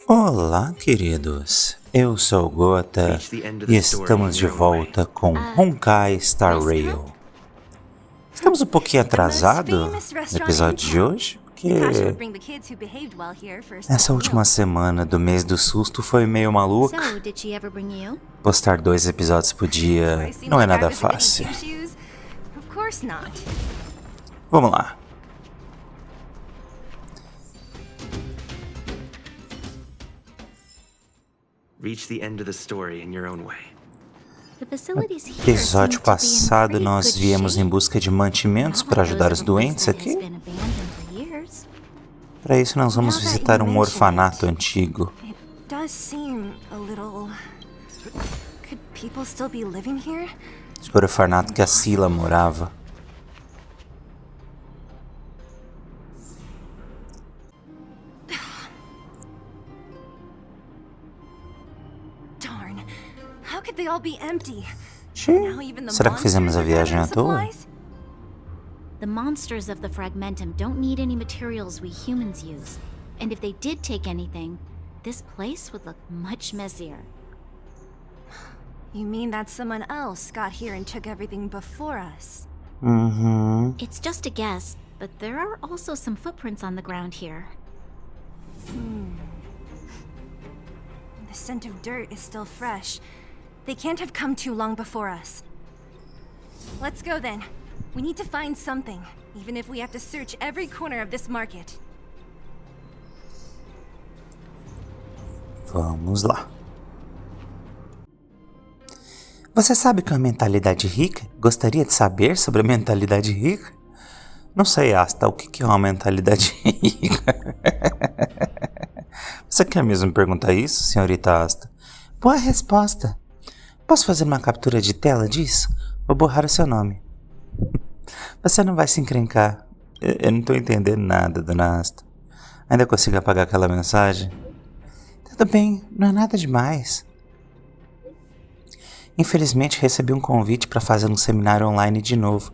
Olá, queridos. Eu sou o Gota e estamos de volta com Honkai Star Rail. Estamos um pouquinho atrasados no episódio de hoje, porque essa última semana do mês do susto foi meio maluca. Postar 2 episódios por dia não é nada fácil. Vamos lá. No episódio passado nós viemos em busca de mantimentos para ajudar os doentes aqui. Para isso nós vamos visitar um orfanato antigo. Acho que o orfanato que a Sila morava. Será que fizemos a viagem à toa? The monsters of the fragmentum don't need any materials we humans use. And if they did take anything, this place would look much messier. You mean that someone else got here and took everything before us? It's just a guess, but there are also some footprints on the ground here. The scent of dirt is still fresh. They can't have come too long before us. Let's go then. We need to find something, even if we have to search every corner of this market. Vamos lá. Você sabe que é uma mentalidade rica? Gostaria de saber sobre a mentalidade rica? Não sei, Asta, o que é uma mentalidade rica? Você quer mesmo perguntar isso, senhorita Asta? Boa resposta. Posso fazer uma captura de tela disso? Vou borrar o seu nome. Você não vai se encrencar. Eu não tô entendendo nada, dona Asta. Ainda consigo apagar aquela mensagem? Tudo bem, não é nada demais. Infelizmente recebi um convite para fazer um seminário online de novo.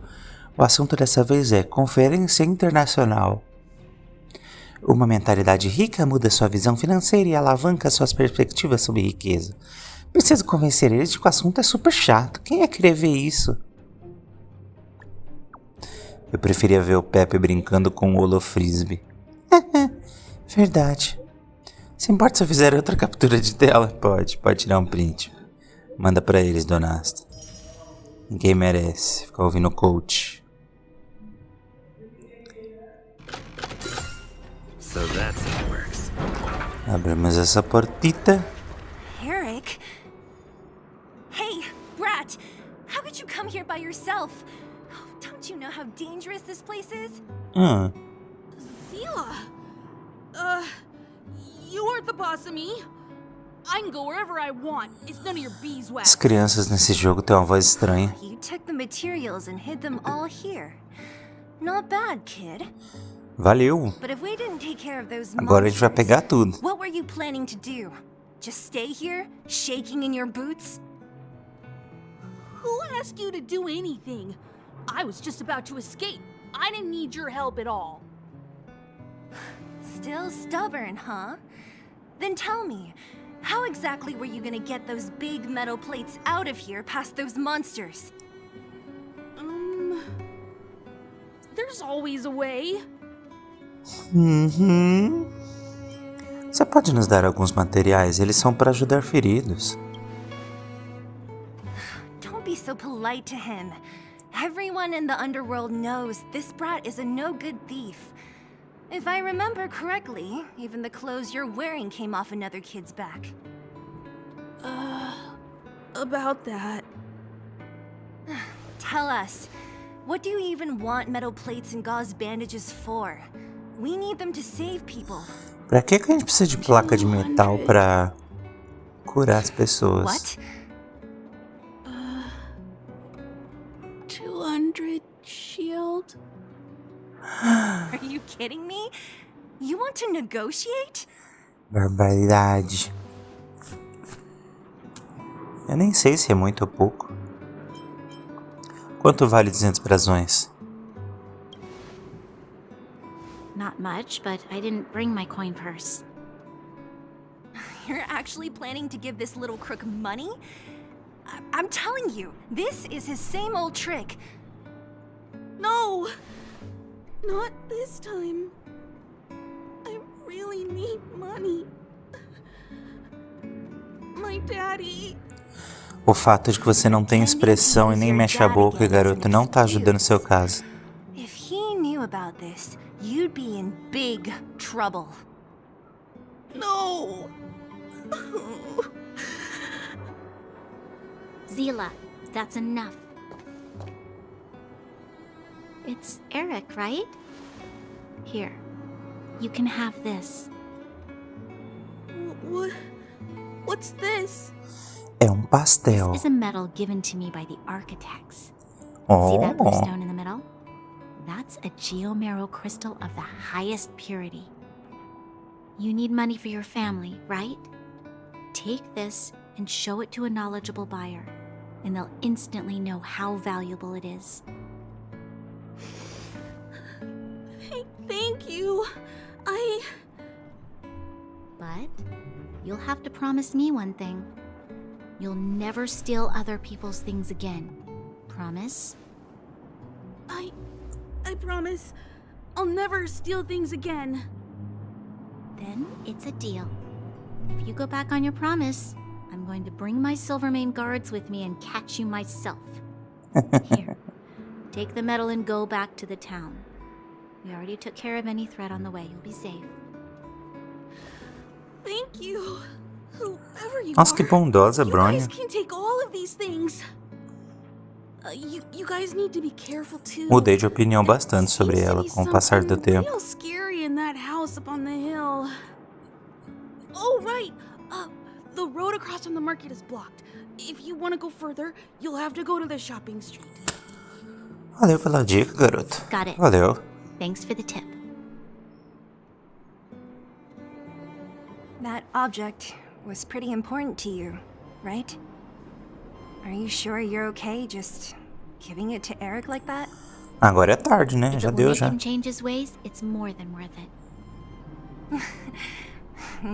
O assunto dessa vez é Conferência Internacional. Uma mentalidade rica muda sua visão financeira e alavanca suas perspectivas sobre riqueza. Preciso convencer eles de que o assunto é super chato. Quem ia querer ver isso? Eu preferia ver o Pepe brincando com o holofrisbee. Verdade. Se importa se eu fizer outra captura de tela? Pode tirar um print. Manda pra eles, dona Asta. Ninguém merece ficar ouvindo o coach. Abrimos essa portita. Eric? Hey, Brat! How could you come here by yourself? Oh, don't you know how dangerous this place is? Sila! You aren't the boss of me. I can go wherever I want. It's none of your beeswax. As crianças nesse jogo têm uma voz estranha. You took the materials and hid them all here. Not bad, kid. Valeu. But if we didn't take care of those Agora a gente vai pegar tudo. What were you planning to do? Just stay here, shaking in your boots? Who asked you to do anything? I was just about to escape. I didn't need your help at all. Still stubborn, huh? Then tell me, how exactly were you gonna get those big metal plates out of here past those monsters? There's always a way. Você pode nos dar alguns materiais? Eles são para ajudar feridos. Don't be so polite to him. Everyone in the underworld knows this brat is a no-good thief. If I remember correctly, even the clothes you're wearing came off another kid's back. About that. Tell us, what do you even want metal plates and gauze bandages for? We need them to save people. Pra que a gente precisa de placa de metal pra curar as pessoas? What? 200 shield? Are you kidding me? You want to negotiate? Barbaridade. Eu nem sei se é muito ou pouco. Quanto vale 200 brasões? Not much, but I didn't bring my coin purse. You're actually planning to give this little crook money? I'm telling you, this is his same old trick. No! Not this time. I really need money. My daddy. O fato de que você não tem expressão e nem mexe a boca, garoto, não tá ajudando o seu caso. If he knew about this, you'd be in big trouble. No! Zila, that's enough. It's Eric, right? Here, you can have this. What's this? É um pastel. This is a medal given to me by the architects. See that blue Oh, stone in the middle? That's a geomerald crystal of the highest purity. You need money for your family, right? Take this and show it to a knowledgeable buyer, and they'll instantly know how valuable it is. Thank you. But you'll have to promise me one thing. You'll never steal other people's things again. Promise? I promise. I'll never steal things again. Then it's a deal. If you go back on your promise, I'm going to bring my Silvermane guards with me and catch you myself. Here, take the medal and go back to the town. We already took care of any threat on the way. You'll be safe. Thank you. Whoever you nossa, que are. bondosa, You Bronya. guys can take all of these things. You guys need to be careful too. Mudei de opinião bastante sobre Seems to ela be com o passar do something tempo. real scary in that house up on the hill. Oh right. The road across from the market is blocked. If you want to go further, you'll have to go to the shopping street. Valeu pela dica, garoto. Got it. Valeu. Thanks for the tip. That object was pretty important to you, right? Are you sure you're okay just giving it to Eric like that? Agora é tarde, né? If Já it will deu, make já. him change his ways, it's more than worth it.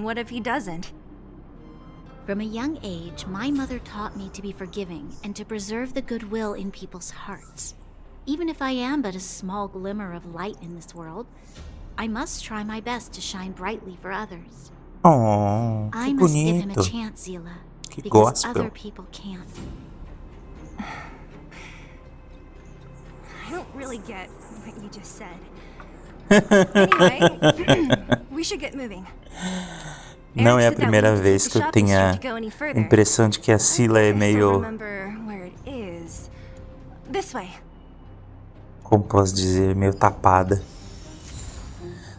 What if he doesn't? From a young age, my mother taught me to be forgiving and to preserve the goodwill in people's hearts. Even if I am but a small glimmer of light in this world, I must try my best to shine brightly for others. Oh, I que must give him a bonito. chance, Zila, Que because gospel. other people can't. I don't really get what you just said. Anyway, we should get moving. Não é a Eric said that primeira we need to vez take que the eu shopping tenho a street to go any further. impressão de que a Sila é I still meio, remember where it is. This way. como posso dizer, meio tapada.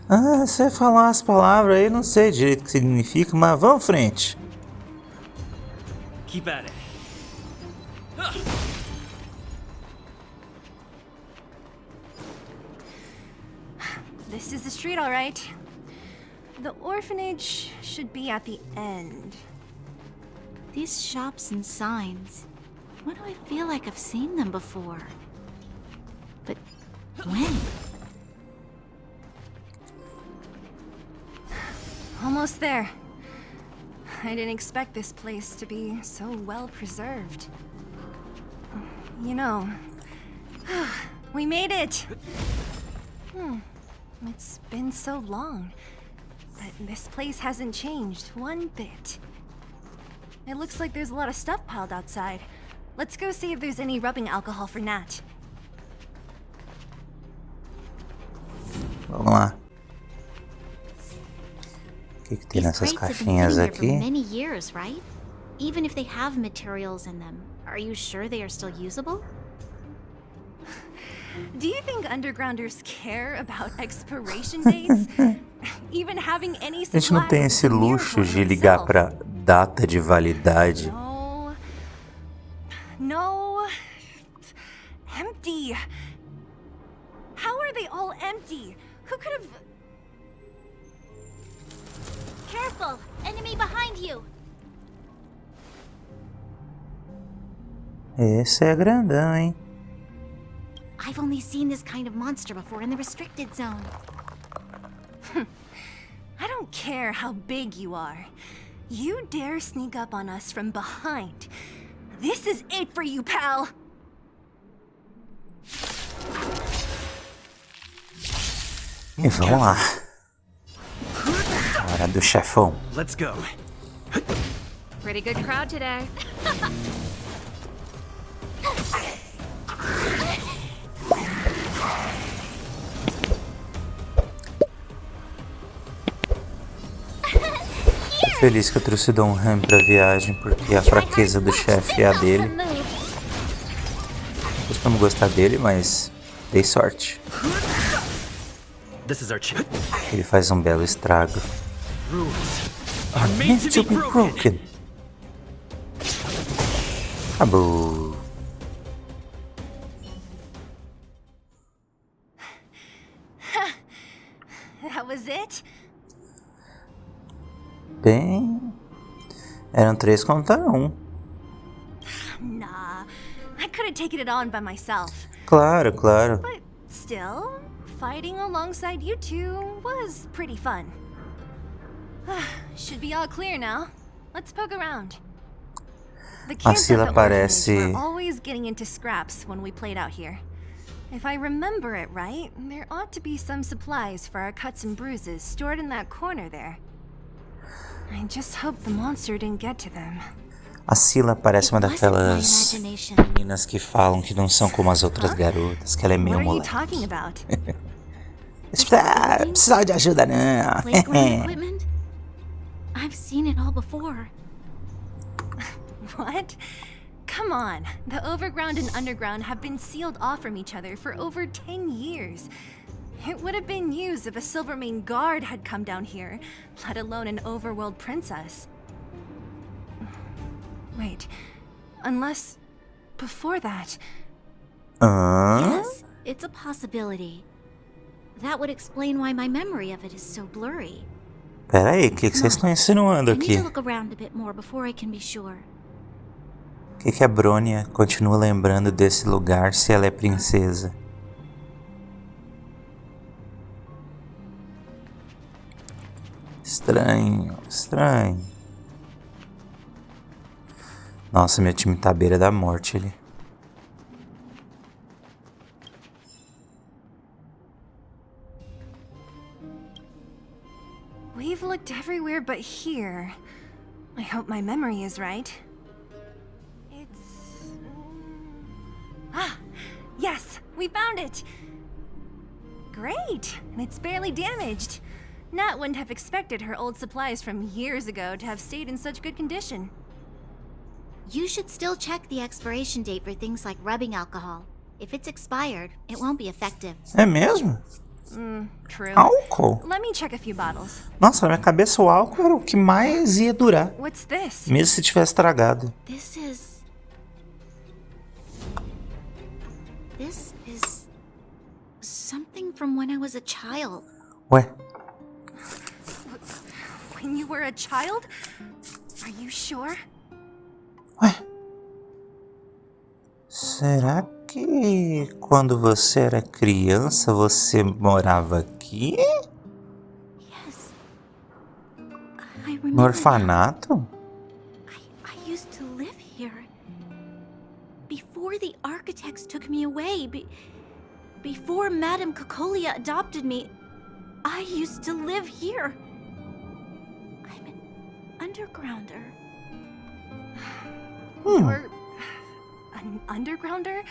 Ah, você vai falar as palavras aí, não sei direito o que significa, mas vamos frente. Keep at it. This is the street, all right. The orphanage should be at the end. These shops and signs, why do I feel like I've seen them before? But when? Almost there. I didn't expect this place to be so well preserved. You know, we made it! It's been so long, but this place hasn't changed one bit. It looks like there's a lot of stuff piled outside. Let's go see if there's any rubbing alcohol for Nat. Vamos lá. O que tem These nessas crates have been caixinhas sitting here for aqui? many years, right? Even if they have materials in them, are you sure they are still usable? Do you think undergrounders care about expiration dates? Even having any A gente não tem esse luxo de ligar pra data de validade. No. No. Empty. How are they all empty? Who could have... Careful! Enemy behind you! Esse é grandão, hein? I've only seen this kind of monster before in the restricted zone. I don't care how big you are. You dare sneak up on us from behind. This is it for you, pal! E vamos lá. Hora do chefão. Let's go. Pretty good crowd today. Tô feliz que eu trouxe Dom Ram pra viagem, porque a fraqueza do chefe é a dele. Costumo gostar dele, mas dei sorte. This is our chance. Ele faz um belo estrago. Rules Are meant to be broken. Acabou. That was it? Bem... Eram 3 contra 1. Nah, I could have taken it on by myself. Claro, claro. But still, fighting alongside you two was pretty fun. Should be all clear now. Let's poke around. The kids Sila at the orphanage parece- were always getting into scraps when we played out here. If I remember it right, there ought to be some supplies for our cuts and bruises stored in that corner there. I just hope the monster didn't get to them. A Sila parece uma It wasn't my daquelas imagination. meninas que falam que não são como as outras garotas, que ela é What meio are you moleque. talking about? Precisa de ajuda não. Playground equipment? I've seen it all before. What? Come on. The overground and underground have been sealed off from each other for over 10 years. It would have been used if a Silvermane guard had come down here, let alone an overworld princess. Wait. Unless... before that... Hã? Yes, it's a possibility. That would explain why my memory of it is so blurry. Pera aí, o que vocês estão insinuando I need aqui? to look around a bit more before I can be sure. O que a Bronya continua lembrando desse lugar se ela é princesa? Estranho, estranho. Nossa, meu time tá à beira da morte ali. We've looked everywhere but here. I hope my memory is right. It's... Ah! Yes! We found it! Great! And it's barely damaged. Nat wouldn't have expected her old supplies from years ago to have stayed in such good condition. You should still check the expiration date for things like rubbing alcohol. If it's expired, it won't be effective. É mesmo? True. Álcool? Let me check a few bottles. Nossa, na minha cabeça o álcool era o que mais ia durar. What's this? Mesmo se tivesse estragado. This is something from when I was a child. Ué, When you were a child? Are you sure? ué. Será que quando você era criança você morava aqui? Yes. I remember No now. orfanato? I used to live here. Before the architects took me away, before Madame Cocolia adopted me, I used to live here. I'm an undergrounder. You're an undergrounder?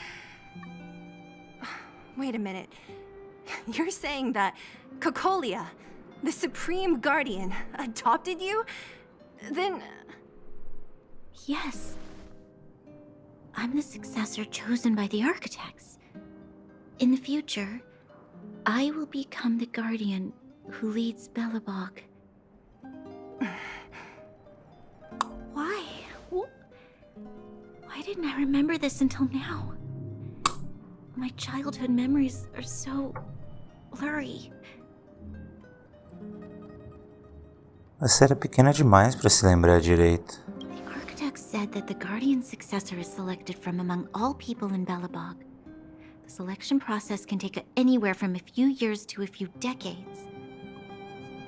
Wait a minute. You're saying that Cocolia, the Supreme Guardian, adopted you? Then... Yes. I'm the successor chosen by the architects. In the future, I will become the guardian who leads Belobog. Why? Why didn't I remember this until now? My childhood memories are so blurry. Você era pequena demais pra se lembrar direito. The architects said that the guardian successor is selected from among all people in Belobog. The selection process can take anywhere from a few years to a few decades.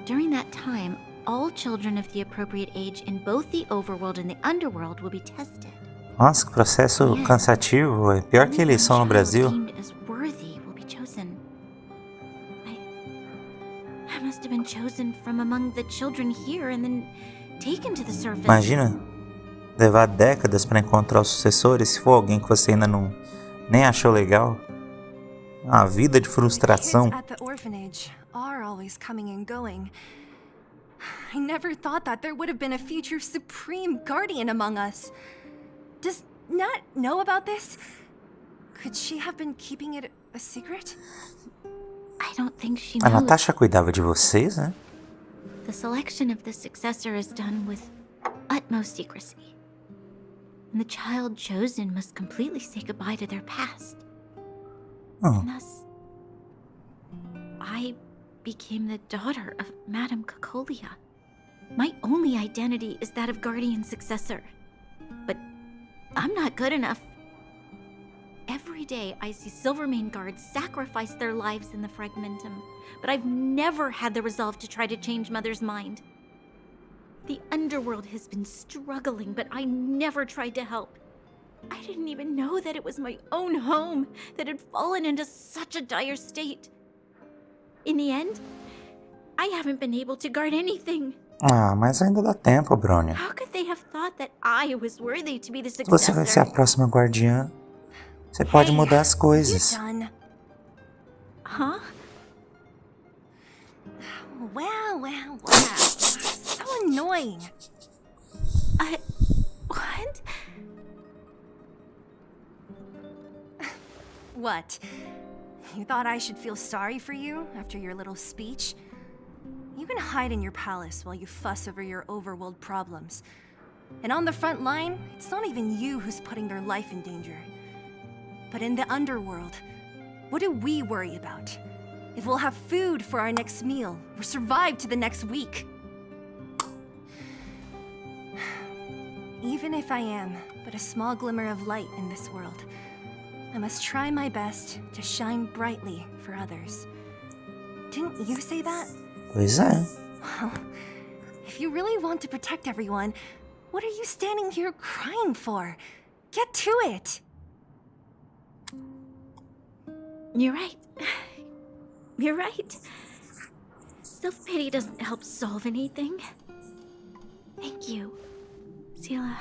During that time, all children of the appropriate age in both the overworld and the underworld will be tested. Nossa, que processo cansativo. É pior que eleição no Brasil. Deemed as worthy will be chosen. I must have been chosen from among the children here and then taken to the surface. Imagina levar décadas para encontrar os sucessores se for alguém que você ainda não nem achou legal. Uma vida de frustração. The kids at the orphanage are always coming and going. I never thought that there would have been a future supreme guardian among us. Does Nat know about this? Could she have been keeping it a secret? I don't think she A knows. Natasha cuidava de vocês, né? The selection of the successor is done with utmost secrecy. And the child chosen must completely say goodbye to their past. Oh. And thus, I became the daughter of Madame Cocolia. My only identity is that of guardian successor. But I'm not good enough. Every day I see Silvermane guards sacrifice their lives in the Fragmentum, but I've never had the resolve to try to change Mother's mind. The underworld has been struggling, but I never tried to help. I didn't even know that it was my own home that had fallen into such a dire state. In the end, I haven't been able to guard anything. Ah, mas ainda dá tempo, Bronya. How could they have thought that I was worthy to be the Se você vai ser a successor? próxima guardiã, você pode mudar as You coisas. done? Huh? Wow. So annoying. What? What? You thought I should feel sorry for you after your little speech? You can hide in your palace while you fuss over your overworld problems. And on the front line, it's not even you who's putting their life in danger. But in the underworld, what do we worry about? If we'll have food for our next meal, or survive to the next week. Even if I am but a small glimmer of light in this world, I must try my best to shine brightly for others. Didn't you say that? Pois é. Well, if you really want to protect everyone, what are you standing here crying for? Get to it! You're right. You're right. Self-pity doesn't help solve anything. Thank you, Sela.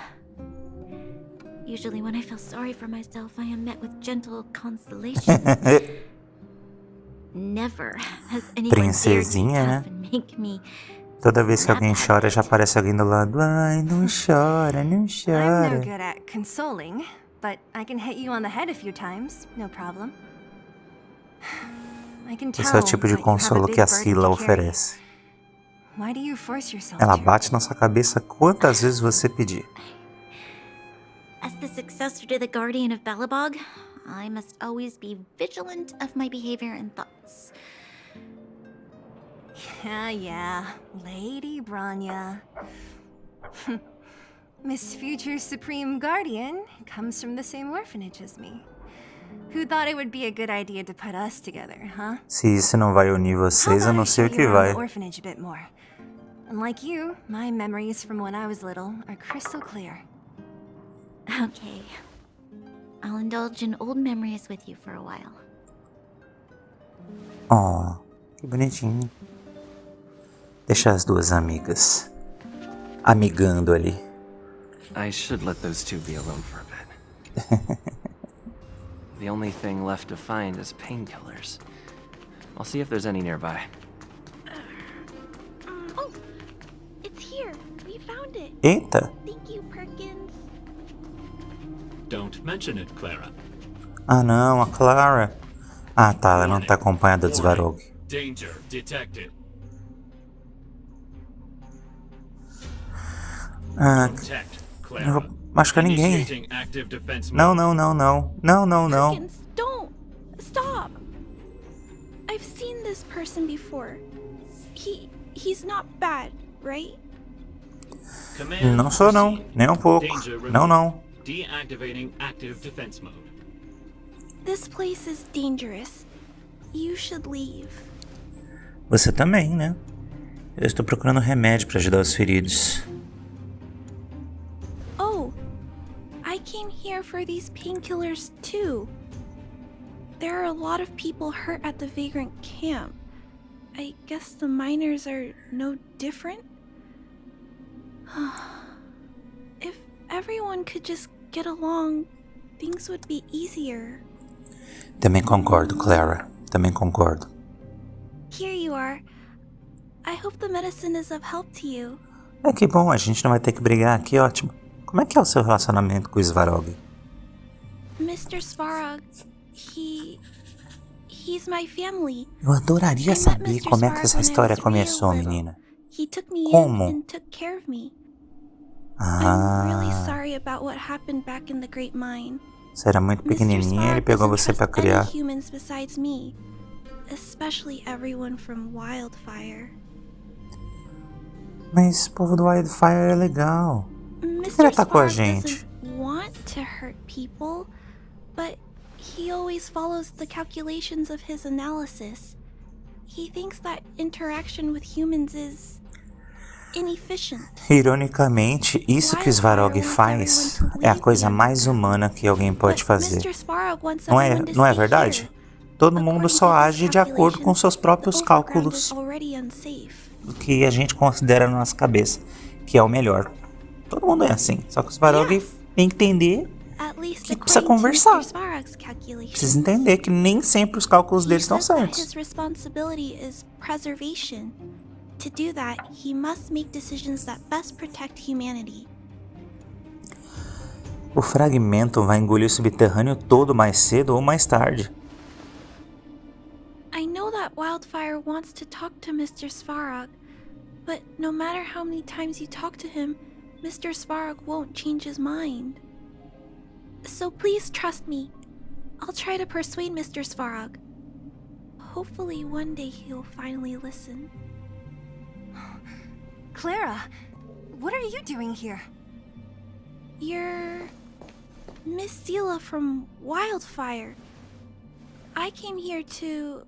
Usually when I feel sorry for myself, I am met with gentle consolation. Never has anyone dared to Princesinha, né? tough and make me... Toda vez que alguém chora, já aparece alguém do lado. Ai, não chora, não I'm no chora. good at consoling, but I can hit you on the head a few times, no problem. I can tell Esse é o tipo de that you have a consolo big que a burden Sila to carry. oferece. Why do you force yourself Ela to? bate na sua cabeça quantas vezes você pedir. As the successor to the Guardian of Belobog, I must always be vigilant of my behavior and thoughts. Yeah, Lady Bronya. Miss Future Supreme Guardian comes from the same orphanage as me. Who thought it would be a good idea to put us together, huh? Se isso não vai unir vocês, eu não sei o que vai. The orphanage a bit more. Unlike you, my memories from when I was little are crystal clear. Okay. I'll indulge in old memories with you for a while. Oh, que bonitinho. Deixa as duas amigas amigando ali. I should let those two be alone for a bit. The only thing left to find is painkillers. I'll see if there's any nearby. Oh, it's here. We found it. Eita! Thank you, Perkins. Don't mention it, Clara. Ah não, a Clara. Ah tá, ela não tá acompanhada dos Varog. Danger detected. Ah, Protect, não vou Clara. machucar ninguém. Initiating active defense Não, mode. não. Perkins, don't. Stop. I've seen this person before. He's not bad, right? Command Não sou não, received. nem um pouco. Danger removed. Não. Deactivating active defense mode. This place is dangerous. You should leave. Você também, né? Eu estou procurando remédio para ajudar os feridos. Oh, I came here for these painkillers too. There are a lot of people hurt at the vagrant camp. I guess the miners are no different? If everyone could just get along, things would be easier. Também concordo, Clara. Também concordo. Here you are. I hope the medicine is of help to you. É que bom, a gente não vai ter que brigar, que ótimo. Como é que é o seu relacionamento com o Svarog? Mr. Svarog, he's my family. Eu adoraria saber como é que essa história começou, menina. He took me Como? in and took care of me. I'm Ah, really sorry about what happened back in the Great Mine. você era muito Mr. pequenininha e ele Svarog pegou doesn't você pra trust criar. any humans besides me, especially everyone from Wildfire. Mas o povo do Wildfire é legal. Por que ele Mr. atacou a Svarog gente? doesn't want to hurt people, but he always follows the calculations of his analysis. He thinks that interaction with humans is inefficient. Ironicamente, isso que o Svarog faz é a coisa mais humana que alguém pode fazer. Mr. Svarog wants Não é, everyone to não é stay verdade? here. Todo mundo According só to his age de acordo com seus próprios calculations, the overground cálculos is already unsafe. do que a gente considera na nossa cabeça, que é o melhor. Todo mundo é assim, só que o Svarog Yes. tem que entender, At least que precisa according to conversar. Mr. Svarog's calculations. precisa entender que nem sempre os cálculos He deles estão says that certos. his responsibility is preservation. To do that, he must make decisions that best protect humanity. O fragmento vai engolir o subterrâneo todo mais cedo ou mais tarde. I know that Wildfire wants to talk to Mr. Svarog, but no matter how many times you talk to him, Mr. Svarog won't change his mind. So please trust me. I'll try to persuade Mr. Svarog. Hopefully one day he'll finally listen. Clara, what are you doing here? You're Miss Seela from Wildfire. I came here to...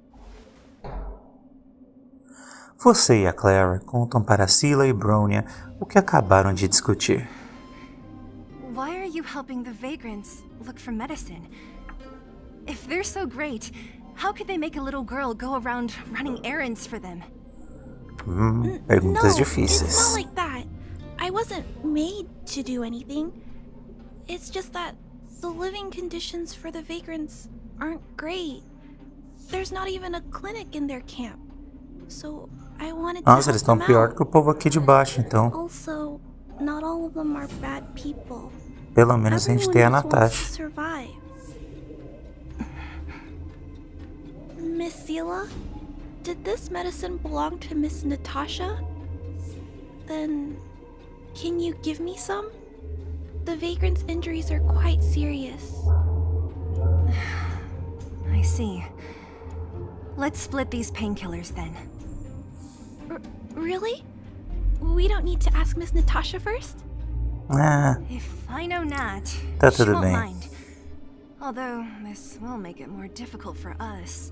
Você e a Clara contam para Seela e Bronya o que acabaram de discutir. Why are you helping the vagrants look for medicine? If they're so great, how could they make a little girl go around running errands for them? Perguntas no, difíceis. it's not like that. I wasn't made to do anything. It's just that the living conditions for the vagrants aren't great. There's not even a clinic in their camp. So I wanted to Nossa, help eles estão them pior out. que o povo aqui de baixo, então. Also, not all of them are bad people. Pelo menos a gente tem a Everyone just wants to Natasha. survive. Miss Seela, did this medicine belong to Miss Natasha? Then, can you give me some? The vagrant's injuries are quite serious. I see. Let's split these painkillers then. Really? We don't need to ask Miss Natasha first? Ah, If I know Nat, Tá she tudo won't bem. mind. Although, this will make it more difficult for us.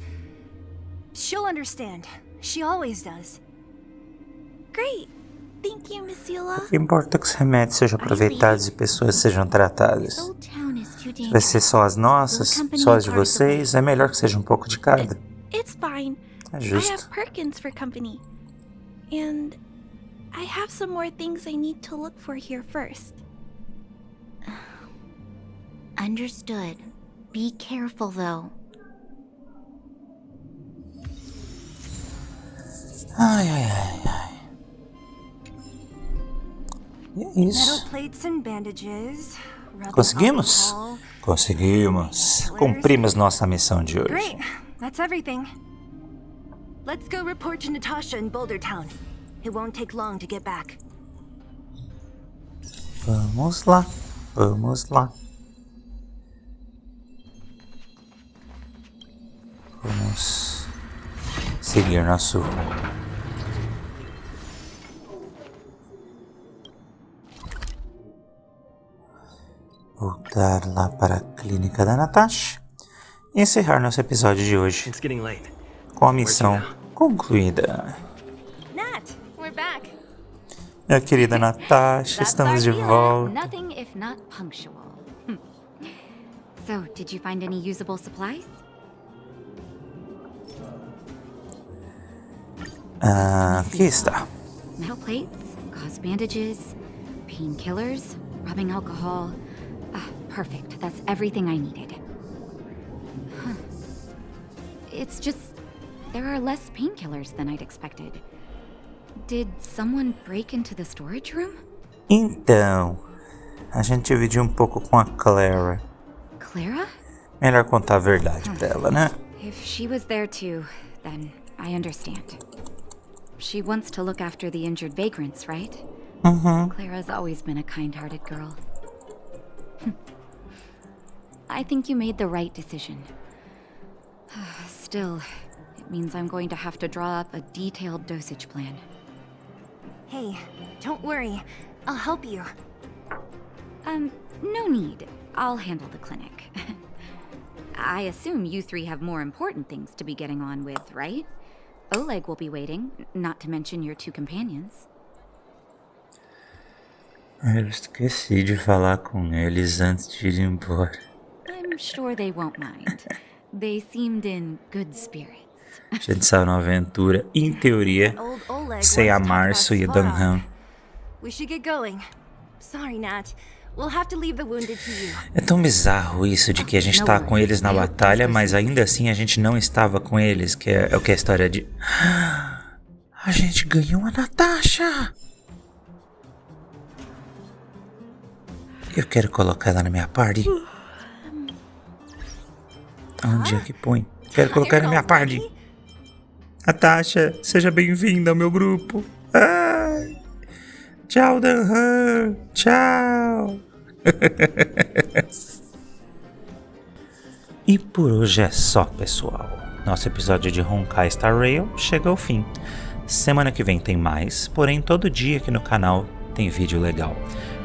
She'll understand. She always does. Great. Thank you, Miss Seela. o que importa é que os remédios sejam aproveitados e pessoas sejam tratadas. This old town is too Vai dangerous. ser só as nossas, só as de vocês, é melhor que seja um pouco de cada. It's fine. É I justo. have Perkins for company. And I have some more things I need to look for here first. Understood. Be careful, though. Ai, ai, ai, ai. E é Metal isso. plates and bandages. rubbing Conseguimos? alcohol. Conseguimos. Cumprimos nossa missão de hoje. Great. That's everything. Let's go report to Natasha in Boulder Town. It won't take long to get back. Vamos lá. Vamos lá. Vamos seguir nosso rumo. Voltar lá para a clínica da Natasha e encerrar nosso episódio de hoje It's getting late. com a missão concluída. Nat, we're Minha querida Natasha, That's estamos our de deal. volta. Nothing if not punctual. So, did you find any usable supplies? Aqui está. Metal plates, gauze bandages, painkillers, rubbing alcohol. Perfect. That's everything I needed. Huh. It's just there are less painkillers than I'd expected. Did someone break into the storage room? Então, a gente dividiu um pouco com a Clara. Clara? Melhor contar a verdade pra ela, né? If she was there too, then I understand. She wants to look after the injured vagrants, right? Clara's always been a kind-hearted girl. I think you made the right decision. Still, it means I'm going to have to draw up a detailed dosage plan. Hey, don't worry. I'll help you. No need. I'll handle the clinic. I assume you three have more important things to be getting on with, right? Oleg will be waiting, not to mention your two companions. Eu esqueci de falar com eles antes de ir embora. I'm sure they won't mind. They seemed in good spirits. A gente saiu numa aventura, em teoria, Old Oleg sem a wants to talk Março e a about Danhan. Svarog. We should get going. Sorry, Nat. We'll have to leave the wounded to you. É tão bizarro isso de que a gente tá com eles na batalha, mas ainda assim a gente não estava com eles, que é o que a história de... A gente ganhou a Natasha! Eu quero colocar ela na minha party. Onde é que põe? Quero colocar na minha party. Natasha, seja bem-vinda ao meu grupo. Ai. Tchau, Danhan. Tchau. E por hoje é só, pessoal. Nosso episódio de Honkai Star Rail chega ao fim. Semana que vem tem mais, porém todo dia aqui no canal tem vídeo legal.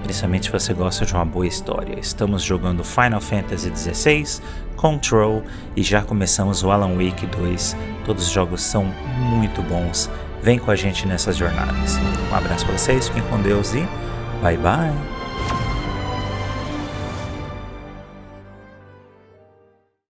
Principalmente se você gosta de uma boa história. Estamos jogando Final Fantasy XVI, Control e já começamos o Alan Wake 2. Todos os jogos são muito bons. Vem com a gente nessas jornadas. Um abraço para vocês, fiquem com Deus e bye bye!